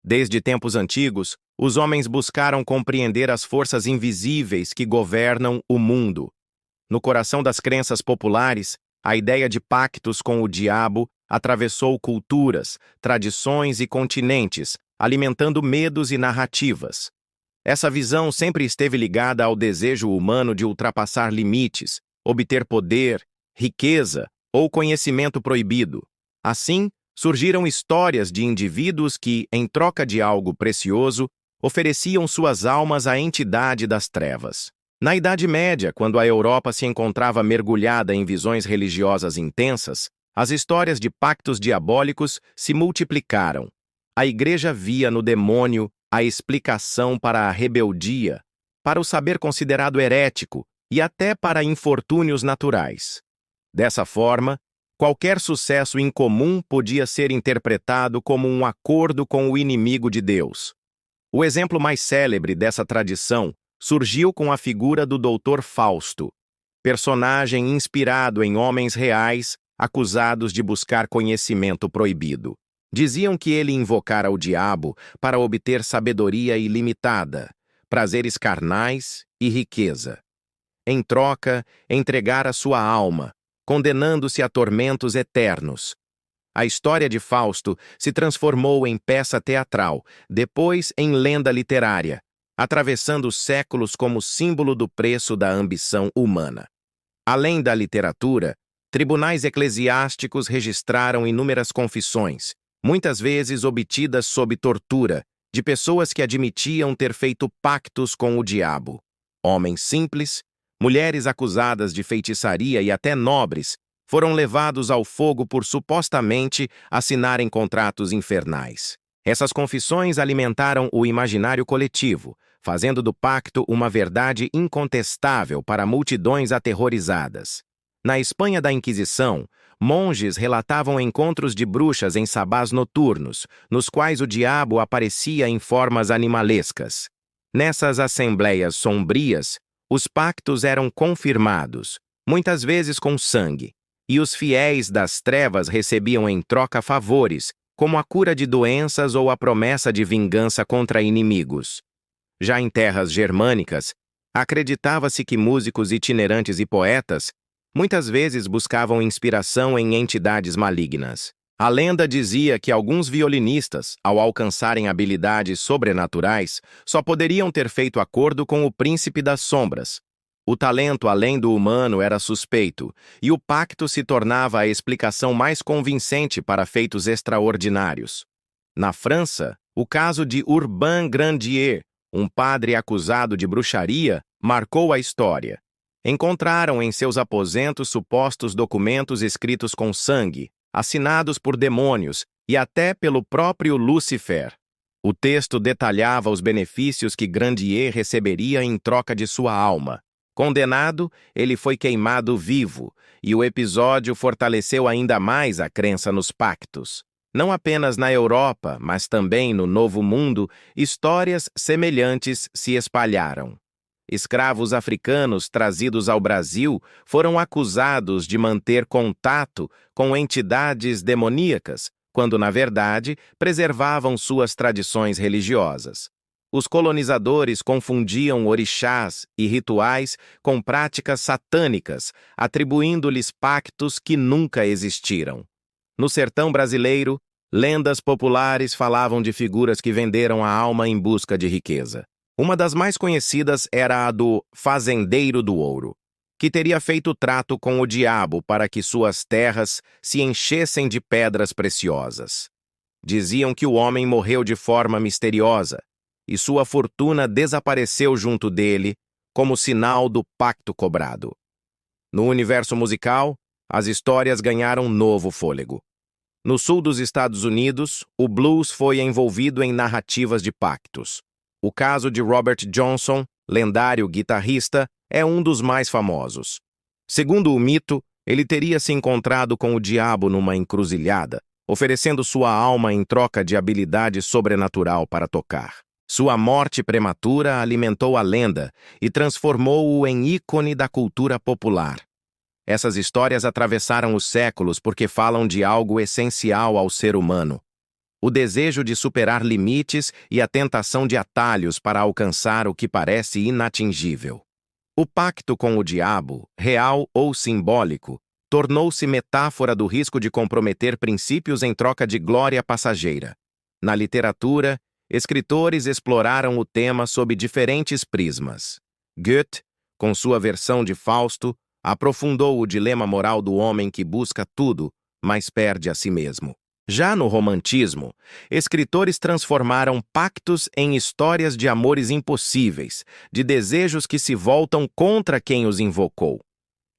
Desde tempos antigos, os homens buscaram compreender as forças invisíveis que governam o mundo. No coração das crenças populares, a ideia de pactos com o diabo atravessou culturas, tradições e continentes, alimentando medos e narrativas. Essa visão sempre esteve ligada ao desejo humano de ultrapassar limites, obter poder, riqueza ou conhecimento proibido. Assim, surgiram histórias de indivíduos que, em troca de algo precioso, ofereciam suas almas à entidade das trevas. Na Idade Média, quando a Europa se encontrava mergulhada em visões religiosas intensas, as histórias de pactos diabólicos se multiplicaram. A Igreja via no demônio a explicação para a rebeldia, para o saber considerado herético e até para infortúnios naturais. Dessa forma, qualquer sucesso incomum podia ser interpretado como um acordo com o inimigo de Deus. O exemplo mais célebre dessa tradição surgiu com a figura do Dr. Fausto, personagem inspirado em homens reais acusados de buscar conhecimento proibido. Diziam que ele invocara o diabo para obter sabedoria ilimitada, prazeres carnais e riqueza. Em troca, entregara sua alma, condenando-se a tormentos eternos. A história de Fausto se transformou em peça teatral, depois em lenda literária, atravessando os séculos como símbolo do preço da ambição humana. Além da literatura, tribunais eclesiásticos registraram inúmeras confissões, muitas vezes obtidas sob tortura, de pessoas que admitiam ter feito pactos com o diabo. Homens simples, mulheres acusadas de feitiçaria e até nobres foram levados ao fogo por supostamente assinarem contratos infernais. Essas confissões alimentaram o imaginário coletivo, fazendo do pacto uma verdade incontestável para multidões aterrorizadas. Na Espanha da Inquisição, monges relatavam encontros de bruxas em sabás noturnos, nos quais o diabo aparecia em formas animalescas. Nessas assembleias sombrias, os pactos eram confirmados, muitas vezes com sangue, e os fiéis das trevas recebiam em troca favores, como a cura de doenças ou a promessa de vingança contra inimigos. Já em terras germânicas, acreditava-se que músicos itinerantes e poetas muitas vezes buscavam inspiração em entidades malignas. A lenda dizia que alguns violinistas, ao alcançarem habilidades sobrenaturais, só poderiam ter feito acordo com o príncipe das sombras. O talento além do humano era suspeito, e o pacto se tornava a explicação mais convincente para feitos extraordinários. Na França, o caso de Urbain Grandier, um padre acusado de bruxaria, marcou a história. Encontraram em seus aposentos supostos documentos escritos com sangue, assinados por demônios e até pelo próprio Lúcifer. O texto detalhava os benefícios que Grandier receberia em troca de sua alma. Condenado, ele foi queimado vivo, e o episódio fortaleceu ainda mais a crença nos pactos. Não apenas na Europa, mas também no Novo Mundo, histórias semelhantes se espalharam. Escravos africanos trazidos ao Brasil foram acusados de manter contato com entidades demoníacas, quando, na verdade, preservavam suas tradições religiosas. Os colonizadores confundiam orixás e rituais com práticas satânicas, atribuindo-lhes pactos que nunca existiram. No sertão brasileiro, lendas populares falavam de figuras que venderam a alma em busca de riqueza. Uma das mais conhecidas era a do Fazendeiro do Ouro, que teria feito trato com o diabo para que suas terras se enchessem de pedras preciosas. Diziam que o homem morreu de forma misteriosa, e sua fortuna desapareceu junto dele, como sinal do pacto cobrado. No universo musical, as histórias ganharam novo fôlego. No sul dos Estados Unidos, o blues foi envolvido em narrativas de pactos. O caso de Robert Johnson, lendário guitarrista, é um dos mais famosos. Segundo o mito, ele teria se encontrado com o diabo numa encruzilhada, oferecendo sua alma em troca de habilidade sobrenatural para tocar. Sua morte prematura alimentou a lenda e transformou-o em ícone da cultura popular. Essas histórias atravessaram os séculos porque falam de algo essencial ao ser humano: o desejo de superar limites e a tentação de atalhos para alcançar o que parece inatingível. O pacto com o diabo, real ou simbólico, tornou-se metáfora do risco de comprometer princípios em troca de glória passageira. Na literatura, escritores exploraram o tema sob diferentes prismas. Goethe, com sua versão de Fausto, aprofundou o dilema moral do homem que busca tudo, mas perde a si mesmo. Já no romantismo, escritores transformaram pactos em histórias de amores impossíveis, de desejos que se voltam contra quem os invocou.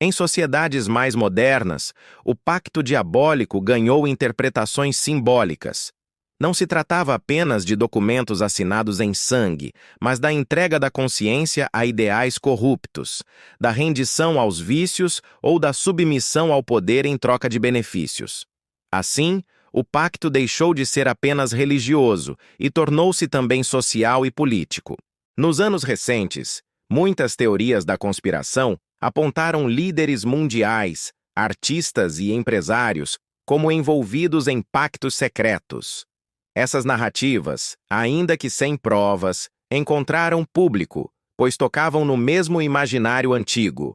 Em sociedades mais modernas, o pacto diabólico ganhou interpretações simbólicas. Não se tratava apenas de documentos assinados em sangue, mas da entrega da consciência a ideais corruptos, da rendição aos vícios ou da submissão ao poder em troca de benefícios. Assim, o pacto deixou de ser apenas religioso e tornou-se também social e político. Nos anos recentes, muitas teorias da conspiração apontaram líderes mundiais, artistas e empresários como envolvidos em pactos secretos. Essas narrativas, ainda que sem provas, encontraram público, pois tocavam no mesmo imaginário antigo.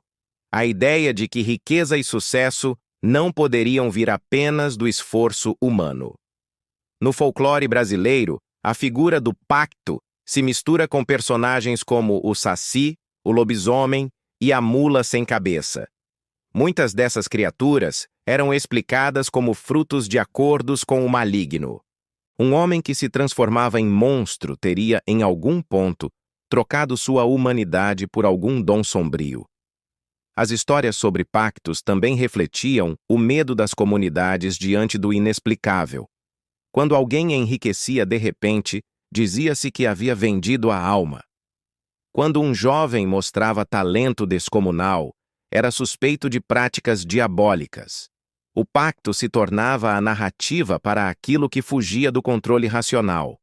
A ideia de que riqueza e sucesso não poderiam vir apenas do esforço humano. No folclore brasileiro, a figura do pacto se mistura com personagens como o saci, o lobisomem e a mula sem cabeça. Muitas dessas criaturas eram explicadas como frutos de acordos com o maligno. Um homem que se transformava em monstro teria, em algum ponto, trocado sua humanidade por algum dom sombrio. As histórias sobre pactos também refletiam o medo das comunidades diante do inexplicável. Quando alguém enriquecia de repente, dizia-se que havia vendido a alma. Quando um jovem mostrava talento descomunal, era suspeito de práticas diabólicas. O pacto se tornava a narrativa para aquilo que fugia do controle racional.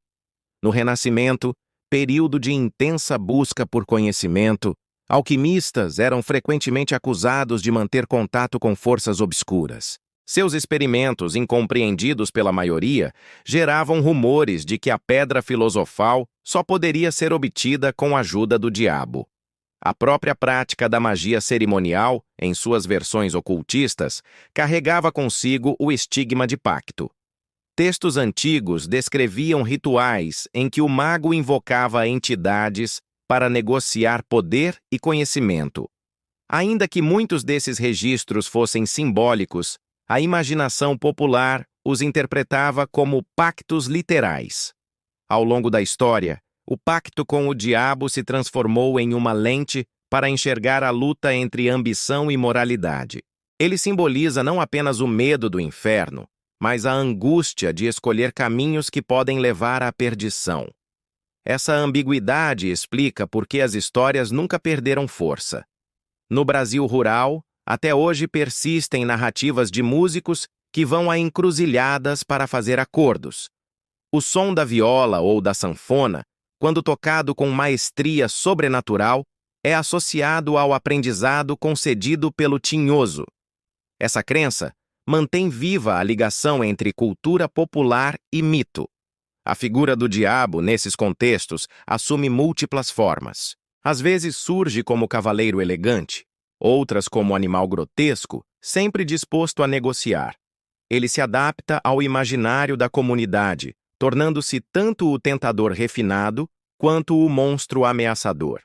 No Renascimento, período de intensa busca por conhecimento, alquimistas eram frequentemente acusados de manter contato com forças obscuras. Seus experimentos, incompreendidos pela maioria, geravam rumores de que a pedra filosofal só poderia ser obtida com a ajuda do diabo. A própria prática da magia cerimonial, em suas versões ocultistas, carregava consigo o estigma de pacto. Textos antigos descreviam rituais em que o mago invocava entidades para negociar poder e conhecimento. Ainda que muitos desses registros fossem simbólicos, a imaginação popular os interpretava como pactos literais. Ao longo da história, o pacto com o diabo se transformou em uma lente para enxergar a luta entre ambição e moralidade. Ele simboliza não apenas o medo do inferno, mas a angústia de escolher caminhos que podem levar à perdição. Essa ambiguidade explica por que as histórias nunca perderam força. No Brasil rural, até hoje persistem narrativas de músicos que vão a encruzilhadas para fazer acordos. O som da viola ou da sanfona, quando tocado com maestria sobrenatural, é associado ao aprendizado concedido pelo tinhoso. Essa crença mantém viva a ligação entre cultura popular e mito. A figura do diabo, nesses contextos, assume múltiplas formas. Às vezes surge como cavaleiro elegante, outras como animal grotesco, sempre disposto a negociar. Ele se adapta ao imaginário da comunidade, tornando-se tanto o tentador refinado quanto o monstro ameaçador.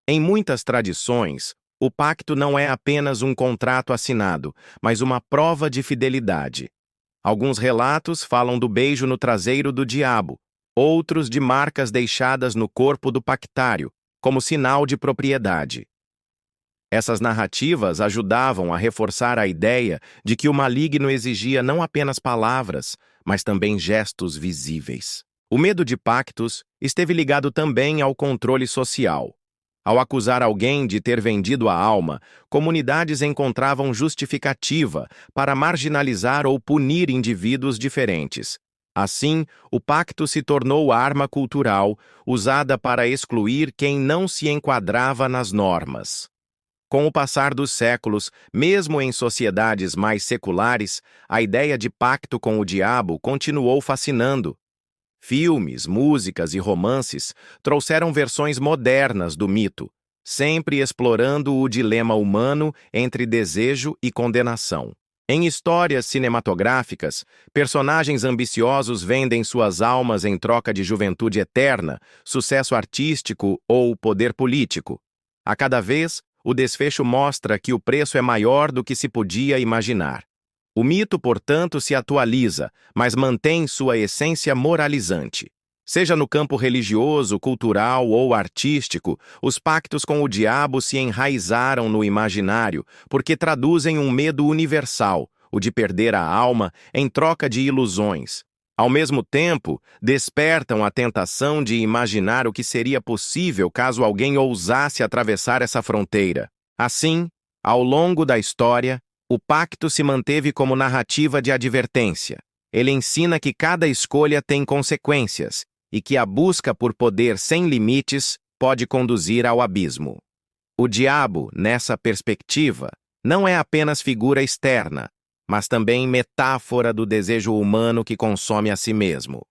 Em muitas tradições, o pacto não é apenas um contrato assinado, mas uma prova de fidelidade. Alguns relatos falam do beijo no traseiro do diabo, outros de marcas deixadas no corpo do pactário, como sinal de propriedade. Essas narrativas ajudavam a reforçar a ideia de que o maligno exigia não apenas palavras, mas também gestos visíveis. O medo de pactos esteve ligado também ao controle social. Ao acusar alguém de ter vendido a alma, comunidades encontravam justificativa para marginalizar ou punir indivíduos diferentes. Assim, o pacto se tornou arma cultural usada para excluir quem não se enquadrava nas normas. Com o passar dos séculos, mesmo em sociedades mais seculares, a ideia de pacto com o diabo continuou fascinando. Filmes, músicas e romances trouxeram versões modernas do mito, sempre explorando o dilema humano entre desejo e condenação. Em histórias cinematográficas, personagens ambiciosos vendem suas almas em troca de juventude eterna, sucesso artístico ou poder político. A cada vez, o desfecho mostra que o preço é maior do que se podia imaginar. O mito, portanto, se atualiza, mas mantém sua essência moralizante. Seja no campo religioso, cultural ou artístico, os pactos com o diabo se enraizaram no imaginário, porque traduzem um medo universal, o de perder a alma em troca de ilusões. Ao mesmo tempo, despertam a tentação de imaginar o que seria possível caso alguém ousasse atravessar essa fronteira. Assim, ao longo da história, o pacto se manteve como narrativa de advertência. Ele ensina que cada escolha tem consequências e que a busca por poder sem limites pode conduzir ao abismo. O diabo, nessa perspectiva, não é apenas figura externa, mas também metáfora do desejo humano que consome a si mesmo.